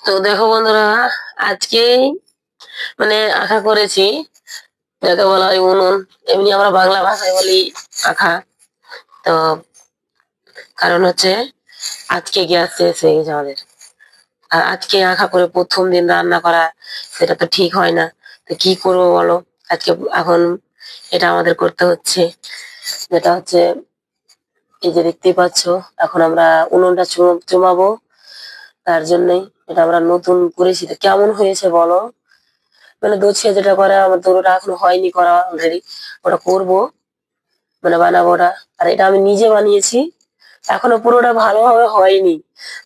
তো দেখো বন্ধুরা, আজকেই আঁকা করেছি, যাকে বলা হয় উনুন। এমনি আমরা বাংলা ভাষায় বলি আঁকা। তো কারণ হচ্ছে আজকে গ্যাস শেষ হয়ে গেছে আমাদের। আর আজকে আঁকা করে প্রথম দিন রান্না করা, সেটা তো ঠিক হয় না। তো কি করবো বলো? আজকে এখন এটা আমাদের করতে হচ্ছে, যেটা হচ্ছে এই যে দেখতেই পাচ্ছ, এখন আমরা উনুনটা চুমাবো। তার জন্যই এটা আমরা নতুন করেছি। তো কেমন হয়েছে বলো? দোছিয়া যেটা করে, আমার তো ওটা এখনো হয়নি করা অলরেডি। ওটা করবো, বানাবো ওটা। আর এটা আমি নিজে বানিয়েছি, এখনো পুরোটা ভালোভাবে হয়নি।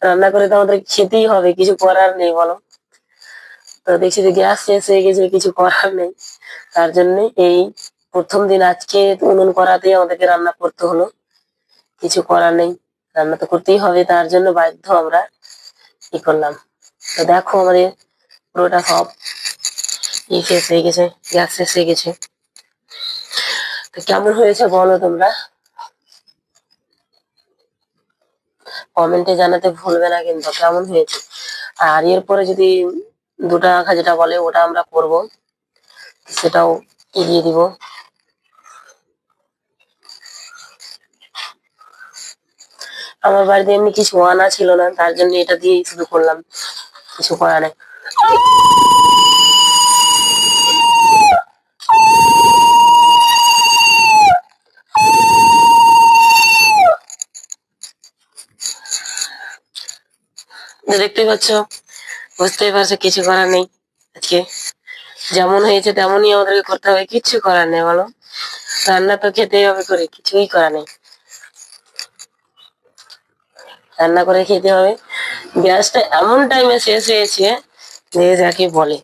রান্না করে তো আমাদের খেতেই হবে, কিছু করার নেই বলো। তো দেখছি যে গ্যাস শেষ হয়ে গেছে, কিছু করার নেই। তার জন্য এই প্রথম দিন আজকে উনুন করাতেই আমাদেরকে রান্না করতে হলো। কিছু করার নেই, রান্না তো করতেই হবে, তার জন্য বাধ্য আমরা কি করলাম। তো দেখো আমাদের পুরোটা সব শেষ হয়ে গেছে, গ্যাস শেষ হয়ে গেছে। তো কেমন হয়েছে বলো তোমরা? কমেন্টে জানাতে ভুলবে না কিন্তু কেমন হয়েছে। আর এরপরে যদি দুটা আঁকা যেটা বলে ওটা আমরা করব, সেটাও এগিয়ে দিব। আমার বাড়িতে এমনি কিছু আনা ছিল না, তার জন্য এটা দিয়েই শুধু করলাম, কিছু করা নেই। দেখতেই পাচ্ছ, বুঝতেই পারছো, কিছু করার নেই। আজকে যেমন হয়েছে তেমনই আমাদেরকে করতে হবে, কিচ্ছু করার নেই বলো। রান্না তো খেতেই হবে করে, কিছুই করা নেই। রান্না করে খেতে হবে। গ্যাসটা এমন টাইমে শেষ হয়েছে যে যাকে বলে।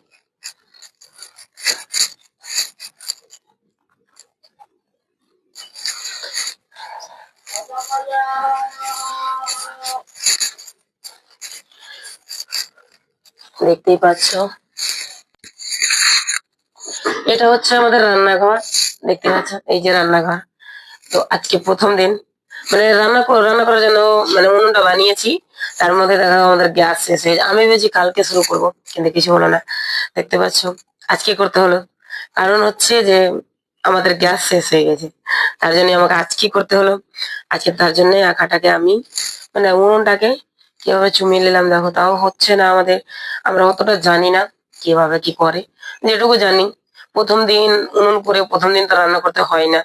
দেখতেই পাচ্ছ, এটা হচ্ছে আমাদের রান্নাঘর। দেখতে পাচ্ছ, এই যে রান্নাঘর। তো আজকে প্রথম দিন, রান্না করার জন্য উনুনটা বানিয়েছি। তার মধ্যে দেখা গেলো আমাদের গ্যাস শেষ হয়ে, আমি ভেবেছি কালকে শুরু করব, কিন্তু কিছু হলো না। দেখতে পাচ্ছ, আজকে করতে হলো। কারণ হচ্ছে যে আমাদের গ্যাস শেষ হয়ে গেছে, তার জন্য আমাকে আজকে করতে হলো। আজকে তার জন্য আঁকাটাকে আমি উনুনটাকে কিভাবে চুমিয়ে নিলাম দেখো, তাও হচ্ছে না আমাদের। আমরা অতটা জানি না কিভাবে কি করে। যেটুকু জানি, প্রথম দিন উনুন করে প্রথম দিন তো রান্না করতে হয় না,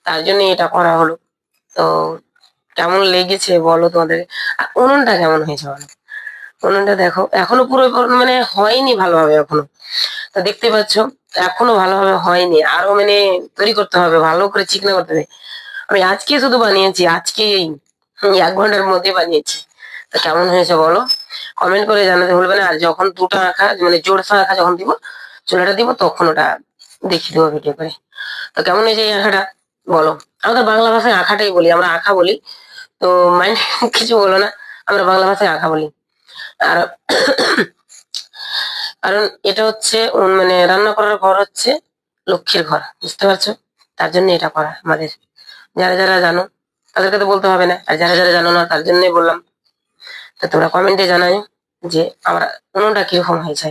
তার জন্য এটা করা হলো। তো কেমন লেগেছে বলো তোমাদের? আর উনুনটা কেমন হয়েছে বলো? উনুনটা দেখো, এখনো পুরো হয়নি ভালোভাবে এখনো। তো দেখতে পাচ্ছ, এখনো ভালোভাবে হয়নি, আরো তৈরি করতে হবে, ভালো করে চিকনা করতে হবে। আমি আজকে শুধু বানিয়েছি, আজকেই 1 ঘন্টার মধ্যে বানিয়েছি। তো কেমন হয়েছে বলো? কমেন্ট করে জানাতে ভুলবে না। আর যখন দুটো আঁকা জোড়সা আঁকা যখন দিব, চুলাটা দিব, তখন ওটা দেখিয়ে দেবো ভিডিও করে। তো কেমন হয়েছে এই আঁকাটা বলো? আমাদের বাংলা ভাষায় আঁকাটাই বলি, আমরা আঁকা বলি। তো মাইন্ড কিছু বলো না, আমরা বাংলা ভাষায় আঁকা বলি। আর কারণ এটা হচ্ছে রান্না করার ঘর হচ্ছে লক্ষ্মীর ঘর, বুঝতে পারছো? তার জন্য এটা করা আমাদের। যারা যারা জানো তাদেরকে তো বলতে হবে না, আর যারা যারা জানো না তার জন্যই বললাম। তো তোমরা কমেন্টে জানাই যে আমরা উনুনটা কিরকম হয়েছে।